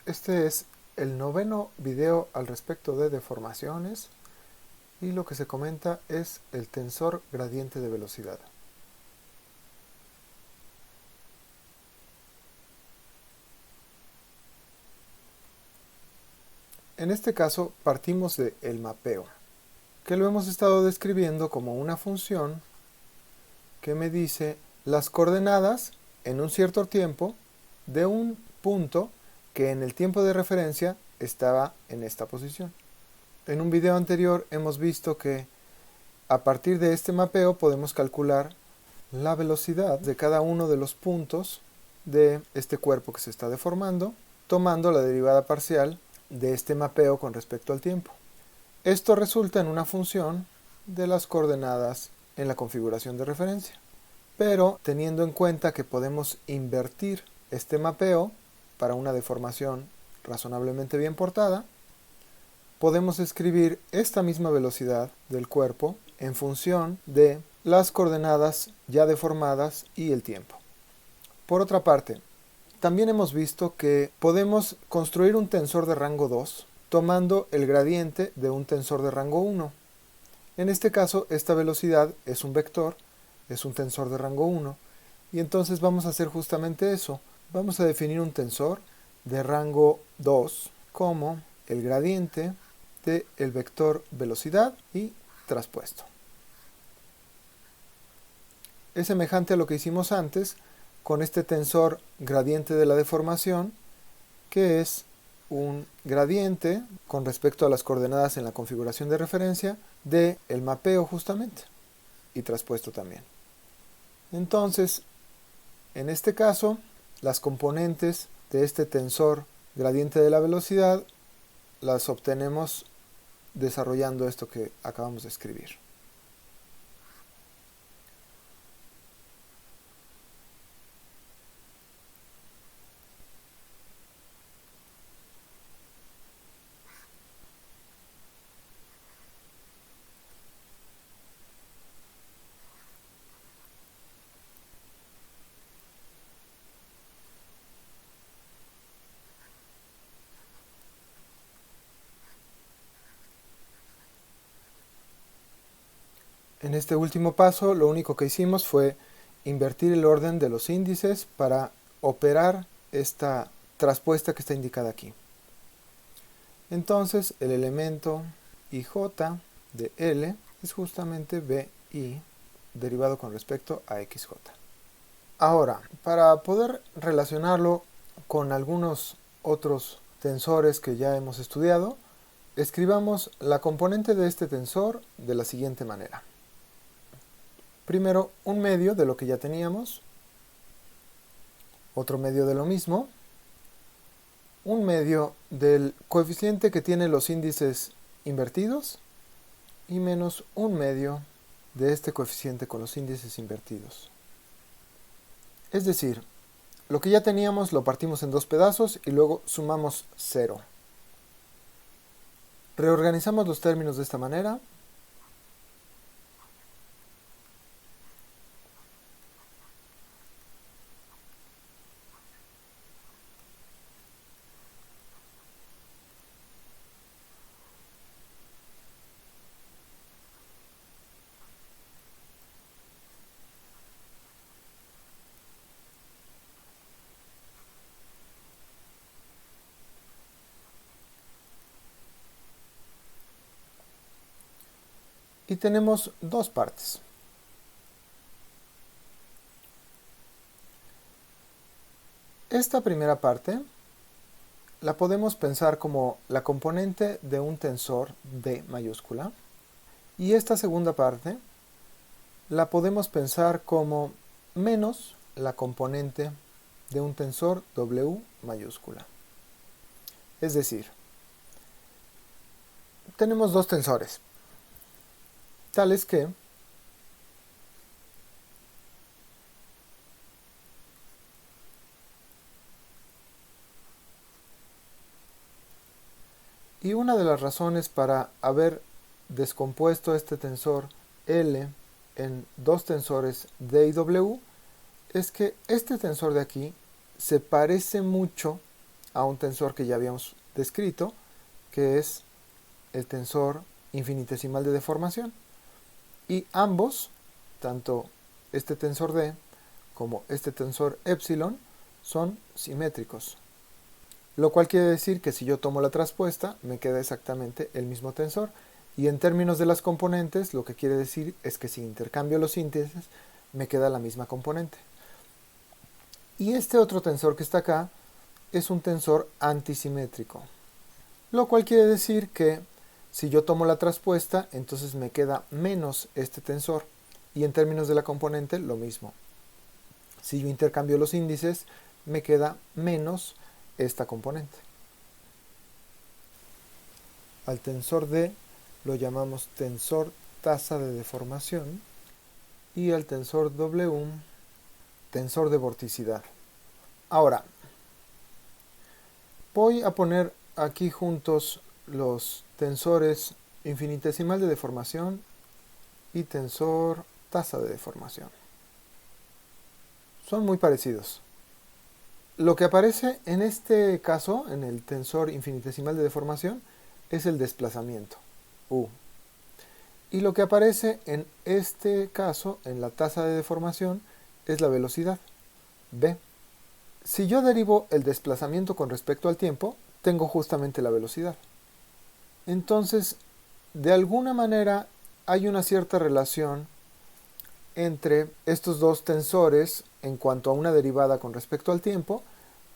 Este es el 9º video al respecto de deformaciones y lo que se comenta es el tensor gradiente de velocidad. En este caso partimos del mapeo, que lo hemos estado describiendo como una función que me dice las coordenadas en un cierto tiempo de un punto que en el tiempo de referencia estaba en esta posición. En un video anterior hemos visto que a partir de este mapeo podemos calcular la velocidad de cada uno de los puntos de este cuerpo que se está deformando, tomando la derivada parcial de este mapeo con respecto al tiempo. Esto resulta en una función de las coordenadas en la configuración de referencia. Pero teniendo en cuenta que podemos invertir este mapeo para una deformación razonablemente bien portada, podemos escribir esta misma velocidad del cuerpo en función de las coordenadas ya deformadas y el tiempo. Por otra parte, también hemos visto que podemos construir un tensor de rango 2 tomando el gradiente de un tensor de rango 1. En este caso, esta velocidad es un vector, es un tensor de rango 1, y entonces vamos a hacer justamente eso. Vamos a definir un tensor de rango 2 como el gradiente del vector velocidad y traspuesto. Es semejante a lo que hicimos antes con este tensor gradiente de la deformación, que es un gradiente con respecto a las coordenadas en la configuración de referencia del mapeo justamente y traspuesto también. Entonces, en este caso, las componentes de este tensor gradiente de la velocidad las obtenemos desarrollando esto que acabamos de escribir. En este último paso, lo único que hicimos fue invertir el orden de los índices para operar esta traspuesta que está indicada aquí. Entonces, el elemento IJ de L es justamente BI derivado con respecto a XJ. Ahora, para poder relacionarlo con algunos otros tensores que ya hemos estudiado, escribamos la componente de este tensor de la siguiente manera. Primero, un medio de lo que ya teníamos, otro medio de lo mismo, un medio del coeficiente que tiene los índices invertidos y menos un medio de este coeficiente con los índices invertidos. Es decir, lo que ya teníamos lo partimos en dos pedazos y luego sumamos 0. Reorganizamos los términos de esta manera. Y tenemos dos partes. Esta primera parte la podemos pensar como la componente de un tensor D mayúscula. Y esta segunda parte la podemos pensar como menos la componente de un tensor W mayúscula. Es decir, tenemos dos tensores, tales que y una de las razones para haber descompuesto este tensor L en dos tensores D y W es que este tensor de aquí se parece mucho a un tensor que ya habíamos descrito, que es el tensor infinitesimal de deformación. Y ambos, tanto este tensor D como este tensor epsilon, son simétricos. Lo cual quiere decir que si yo tomo la traspuesta, me queda exactamente el mismo tensor. Y en términos de las componentes, lo que quiere decir es que si intercambio los índices, me queda la misma componente. Y este otro tensor que está acá es un tensor antisimétrico. Lo cual quiere decir que si yo tomo la traspuesta, entonces me queda menos este tensor. Y en términos de la componente, lo mismo. Si yo intercambio los índices, me queda menos esta componente. Al tensor D lo llamamos tensor tasa de deformación y al tensor W tensor de vorticidad. Ahora, voy a poner aquí juntos los tensores infinitesimal de deformación y tensor tasa de deformación. Son muy parecidos. Lo que aparece en este caso, en el tensor infinitesimal de deformación, es el desplazamiento, U. Y lo que aparece en este caso, en la tasa de deformación, es la velocidad, V. Si yo derivo el desplazamiento con respecto al tiempo, tengo justamente la velocidad. Entonces, de alguna manera, hay una cierta relación entre estos dos tensores en cuanto a una derivada con respecto al tiempo,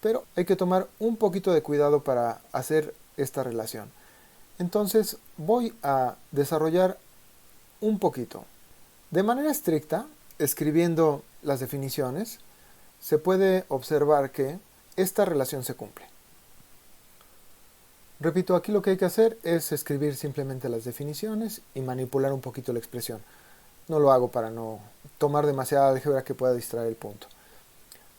pero hay que tomar un poquito de cuidado para hacer esta relación. Entonces voy a desarrollar un poquito. De manera estricta, escribiendo las definiciones, se puede observar que esta relación se cumple. Repito, aquí lo que hay que hacer es escribir simplemente las definiciones y manipular un poquito la expresión. No lo hago para no tomar demasiada álgebra que pueda distraer el punto.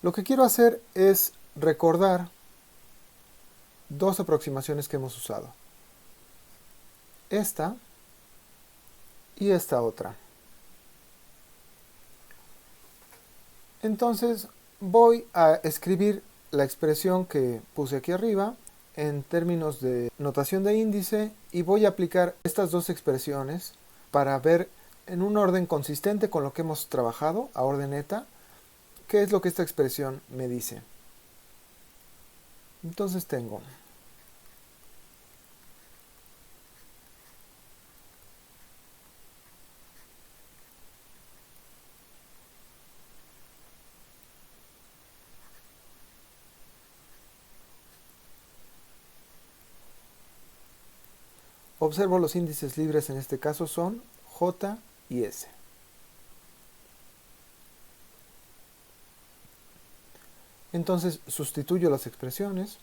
Lo que quiero hacer es recordar dos aproximaciones que hemos usado. Esta y esta otra. Entonces voy a escribir la expresión que puse aquí arriba en términos de notación de índice y voy a aplicar estas dos expresiones para ver en un orden consistente con lo que hemos trabajado, a orden eta, qué es lo que esta expresión me dice. Entonces tengo observo los índices libres en este caso son J y S. Entonces sustituyo las expresiones.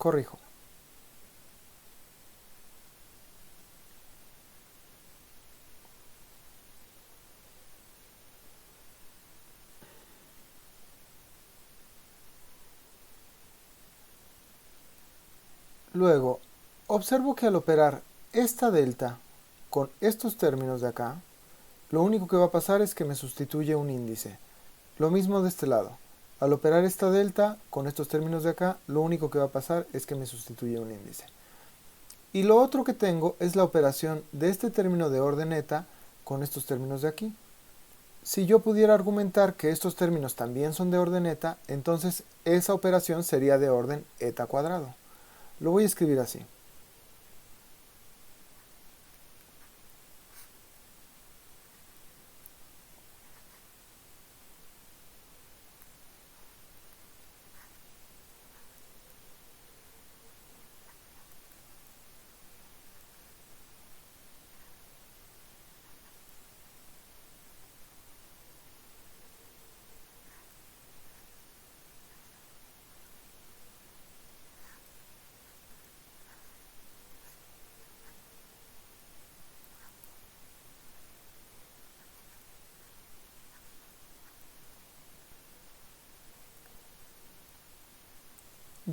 Corrijo. Luego, observo que al operar esta delta con estos términos de acá, lo único que va a pasar es que me sustituye un índice. Lo mismo de este lado. Al operar esta delta con estos términos de acá, lo único que va a pasar es que me sustituye un índice. Y lo otro que tengo es la operación de este término de orden eta con estos términos de aquí. Si yo pudiera argumentar que estos términos también son de orden eta, entonces esa operación sería de orden eta cuadrado. Lo voy a escribir así.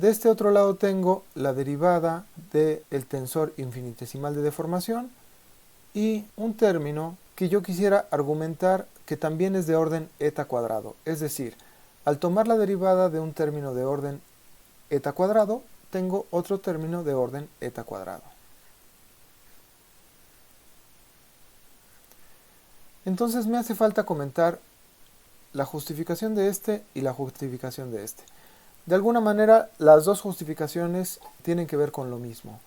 De este otro lado tengo la derivada del tensor infinitesimal de deformación y un término que yo quisiera argumentar que también es de orden eta cuadrado. Es decir, al tomar la derivada de un término de orden eta cuadrado, tengo otro término de orden eta cuadrado. Entonces me hace falta comentar la justificación de este y la justificación de este. De alguna manera, las dos justificaciones tienen que ver con lo mismo.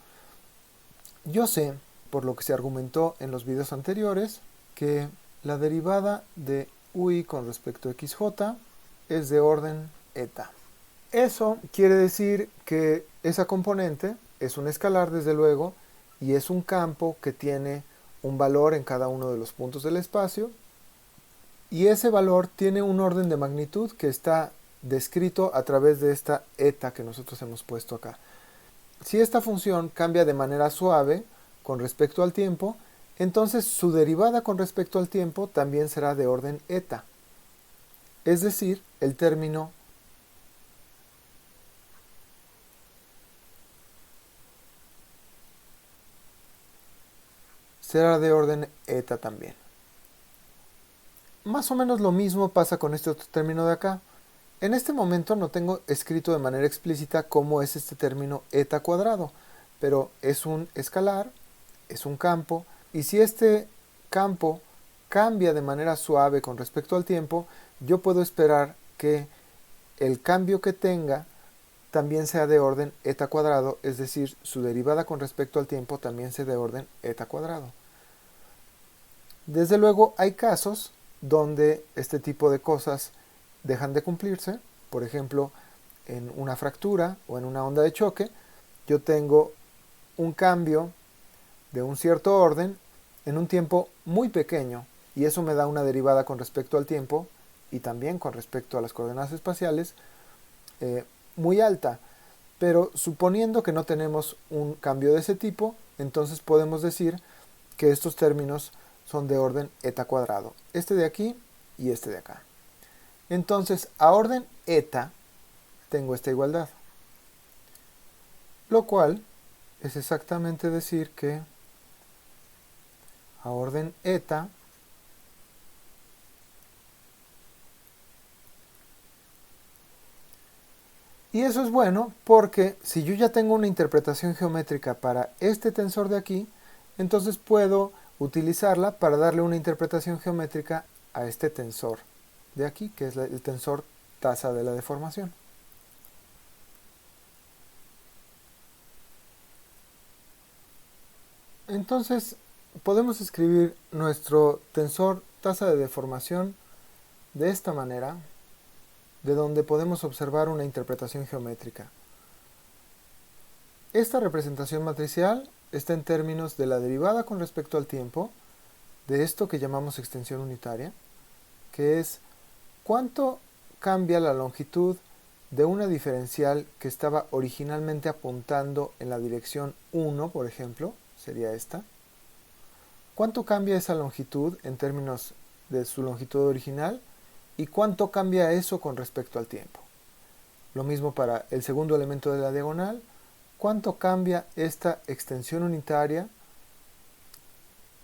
Yo sé, por lo que se argumentó en los videos anteriores, que la derivada de ui con respecto a xj es de orden eta. Eso quiere decir que esa componente es un escalar, desde luego, y es un campo que tiene un valor en cada uno de los puntos del espacio, y ese valor tiene un orden de magnitud que está descrito a través de esta eta que nosotros hemos puesto acá. Si esta función cambia de manera suave con respecto al tiempo, entonces su derivada con respecto al tiempo también será de orden eta. Es decir, el término será de orden eta también. Más o menos lo mismo pasa con este otro término de acá. En este momento no tengo escrito de manera explícita cómo es este término eta cuadrado, pero es un escalar, es un campo, y si este campo cambia de manera suave con respecto al tiempo, yo puedo esperar que el cambio que tenga también sea de orden eta cuadrado, es decir, su derivada con respecto al tiempo también sea de orden eta cuadrado. Desde luego hay casos donde este tipo de cosas dejan de cumplirse. Por ejemplo, en una fractura o en una onda de choque, yo tengo un cambio de un cierto orden en un tiempo muy pequeño, y eso me da una derivada con respecto al tiempo y también con respecto a las coordenadas espaciales muy alta. Pero suponiendo que no tenemos un cambio de ese tipo, entonces podemos decir que estos términos son de orden eta cuadrado, este de aquí y este de acá. Entonces, a orden eta tengo esta igualdad, lo cual es exactamente decir que a orden eta y eso es bueno porque si yo ya tengo una interpretación geométrica para este tensor de aquí, entonces puedo utilizarla para darle una interpretación geométrica a este tensor de aquí, que es el tensor tasa de la deformación. Entonces podemos escribir nuestro tensor tasa de deformación de esta manera, de donde podemos observar una interpretación geométrica. Esta representación matricial está en términos de la derivada con respecto al tiempo de esto que llamamos extensión unitaria, que es cuánto cambia la longitud de una diferencial que estaba originalmente apuntando en la dirección 1, por ejemplo, sería esta. ¿Cuánto cambia esa longitud en términos de su longitud original? ¿Y cuánto cambia eso con respecto al tiempo? Lo mismo para el segundo elemento de la diagonal. ¿Cuánto cambia esta extensión unitaria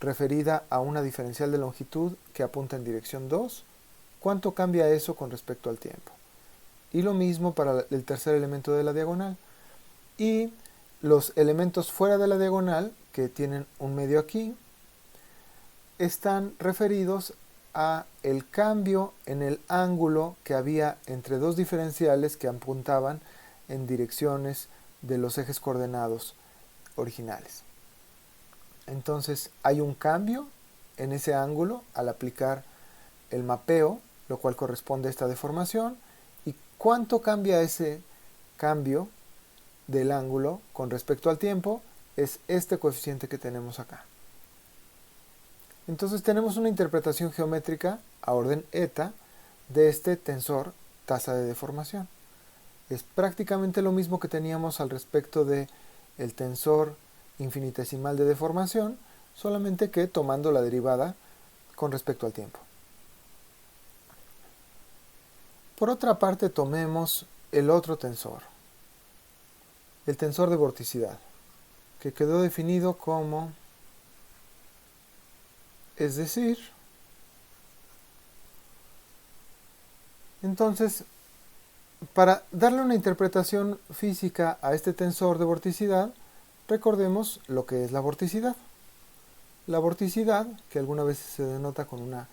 referida a una diferencial de longitud que apunta en dirección 2? ¿Cuánto cambia eso con respecto al tiempo? Y lo mismo para el tercer elemento de la diagonal. Y los elementos fuera de la diagonal, que tienen un medio aquí, están referidos a el cambio en el ángulo que había entre dos diferenciales que apuntaban en direcciones de los ejes coordenados originales. Entonces hay un cambio en ese ángulo al aplicar el mapeo, lo cual corresponde a esta deformación. ¿Y cuánto cambia ese cambio del ángulo con respecto al tiempo? Es este coeficiente que tenemos acá. Entonces tenemos una interpretación geométrica a orden eta de este tensor tasa de deformación. Es prácticamente lo mismo que teníamos al respecto de el tensor infinitesimal de deformación, solamente que tomando la derivada con respecto al tiempo. Por otra parte, tomemos el otro tensor. el tensor de vorticidad, que quedó definido como, es decir, entonces, para darle una interpretación física a este tensor de vorticidad, recordemos lo que es la vorticidad. La vorticidad, que alguna vez se denota con una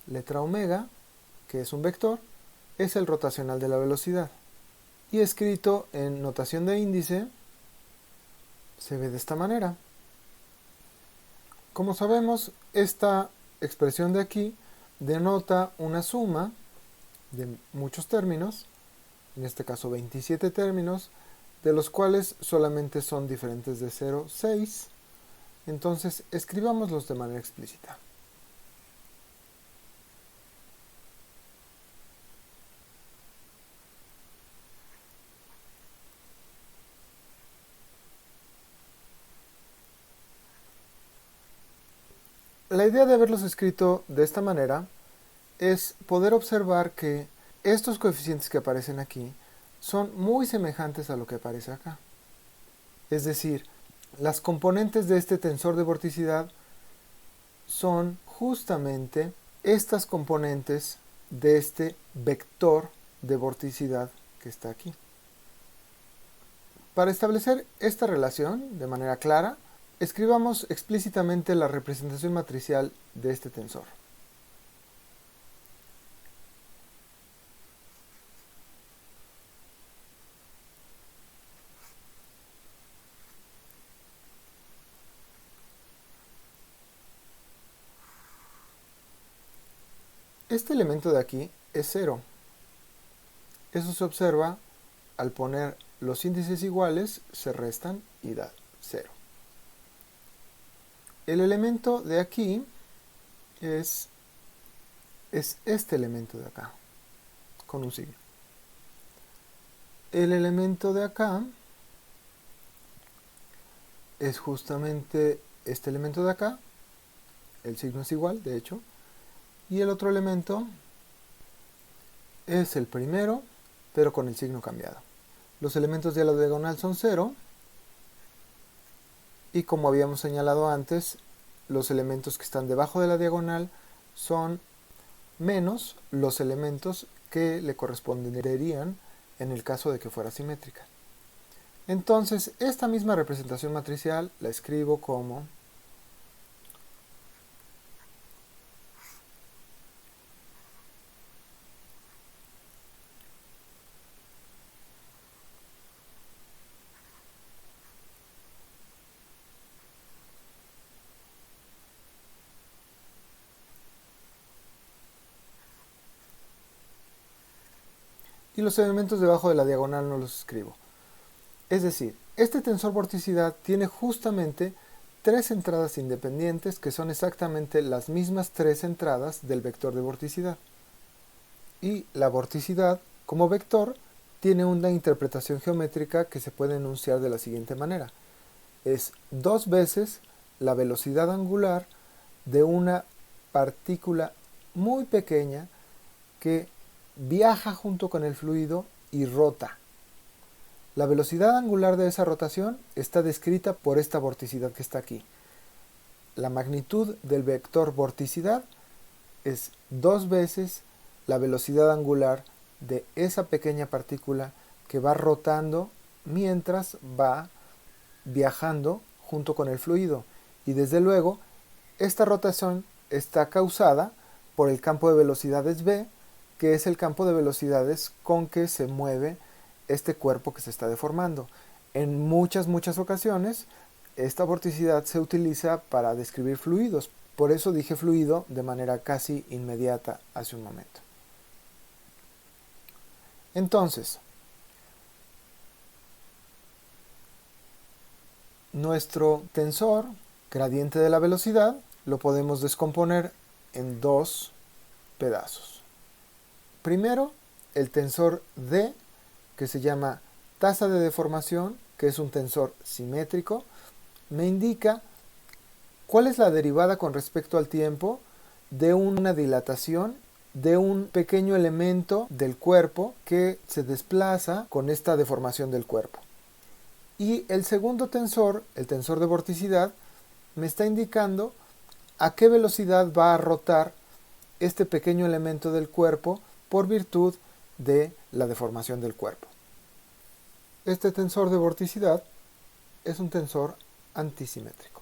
letra omega, que es un vector, es el rotacional de la velocidad. Y escrito en notación de índice, se ve de esta manera. Como sabemos, esta expresión de aquí denota una suma de muchos términos, en este caso 27 términos, de los cuales solamente son diferentes de 0, 6. Entonces, escribámoslos de manera explícita. La idea de haberlos escrito de esta manera es poder observar que estos coeficientes que aparecen aquí son muy semejantes a lo que aparece acá. Es decir, las componentes de este tensor de vorticidad son justamente estas componentes de este vector de vorticidad que está aquí. Para establecer esta relación de manera clara, escribamos explícitamente la representación matricial de este tensor. Este elemento de aquí es 0. Eso se observa al poner los índices iguales, se restan y da 0. El elemento de aquí es este elemento de acá, con un signo. El elemento de acá es justamente este elemento de acá, el signo es igual, de hecho, y el otro elemento es el primero, pero con el signo cambiado. Los elementos de la diagonal son 0, y como habíamos señalado antes, los elementos que están debajo de la diagonal son menos los elementos que le corresponderían en el caso de que fuera simétrica. Entonces, esta misma representación matricial la escribo como y los elementos debajo de la diagonal no los escribo. Es decir, este tensor vorticidad tiene justamente tres entradas independientes que son exactamente las mismas tres entradas del vector de vorticidad. Y la vorticidad, como vector, tiene una interpretación geométrica que se puede enunciar de la siguiente manera. Es 2 veces la velocidad angular de una partícula muy pequeña que viaja junto con el fluido y rota. La velocidad angular de esa rotación está descrita por esta vorticidad que está aquí. La magnitud del vector vorticidad es 2 veces la velocidad angular de esa pequeña partícula que va rotando mientras va viajando junto con el fluido. Y desde luego, esta rotación está causada por el campo de velocidades B, que es el campo de velocidades con que se mueve este cuerpo que se está deformando. En muchas ocasiones, esta vorticidad se utiliza para describir fluidos. Por eso dije fluido de manera casi inmediata hace un momento. Entonces, nuestro tensor gradiente de la velocidad lo podemos descomponer en dos pedazos. Primero, el tensor D, que se llama tasa de deformación, que es un tensor simétrico, me indica cuál es la derivada con respecto al tiempo de una dilatación de un pequeño elemento del cuerpo que se desplaza con esta deformación del cuerpo. Y el segundo tensor, el tensor de vorticidad, me está indicando a qué velocidad va a rotar este pequeño elemento del cuerpo por virtud de la deformación del cuerpo. Este tensor de vorticidad es un tensor antisimétrico.